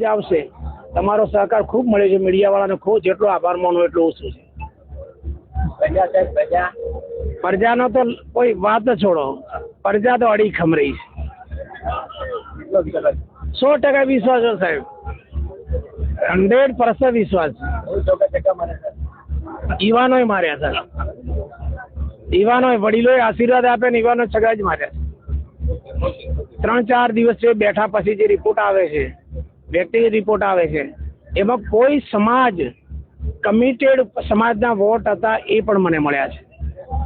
જ આવશે. તમારો સહકાર ખૂબ મળે છે. મીડિયાવાળાને ખૂબ જેટલો આભાર માનો એટલો ઓછો છે. પ્રજાનો તો કોઈ વાત જ છોડો. પ્રજા તો અડી ખમરી છે. 100% વિશ્વાસ છે સાહેબ. 100% વિશ્વાસ. યુવાનોએ માર્યા સાહેબ. યુવાનોએ વડીલોએ આશીર્વાદ આપે ને યુવાનો સગા જ માર્યા. 3-4 દિવસ બેઠા પછી જે રિપોર્ટ આવે છે, વ્યક્તિગત રિપોર્ટ આવે છે, એમાં કોઈ સમાજ કમિટેડ સમાજના વોટ હતા એ પણ મને મળ્યા છે.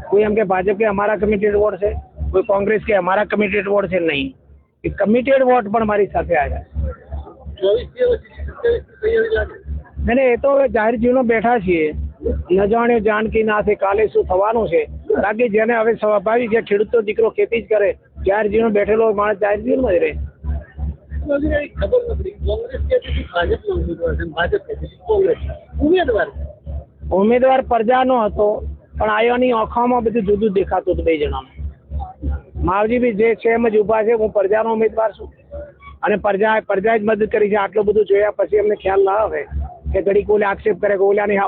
કોઈ એમ કે ભાજપ કે અમારા કમિટેડ વોટ છે, કોઈ કોંગ્રેસ કે અમારા કમિટેડ વોટ છે, નહીં. એ કમિટેડ વોટ પણ મારી સાથે આવ્યા છે. એ તો જાહેર જીવનો બેઠા છીએ. ન જાણે જાનકી ના છે કાલે શું થવાનું છે. બાકી જેને હવે સ્વાભાવિક છે, ખેડૂતનો દીકરો ખેતી જ કરે, જાહેર જીવનો બેઠેલો માણસ જાહેર જીવનમાં જ રહે. ઉમેદવાર પ્રજાનો હતો, પણ આયોની આંખોમાં બધું જુદું દેખાતું હતું બે જણાનું. માવજી બી જે છે એમ જ ઉભા છે. હું પ્રજાનો ઉમેદવાર છું અને પ્રજા જ મદદ કરી છે. આટલું બધું જોયા પછી એમને ખ્યાલ ના આવે કે ઘડીક ઓલે આક્ષેપ કરે કે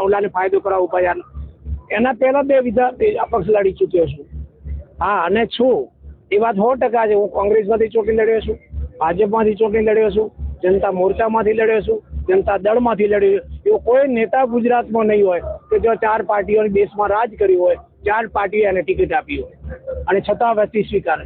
ઓલાને ફાયદો કરાવવો ઉભા. એના પહેલા 2 અપક્ષ લડી ચૂક્યો છું. હા, અને છું એ વાત 100% છે. હું કોંગ્રેસમાંથી ચૂંટણી લડ્યો છું, ભાજપમાંથી ચૂંટણી લડ્યો છું, જનતા મોરચામાંથી લડ્યો છું, જનતા દળમાંથી લડ્યો છું. એવો કોઈ નેતા ગુજરાતમાં નહીં હોય કે જો 4 પાર્ટીઓને દેશમાં રાજ કર્યું હોય, 4 પાર્ટીએ એને ટિકિટ આપી હોય અને છતાં વસ્તી સ્વીકારે.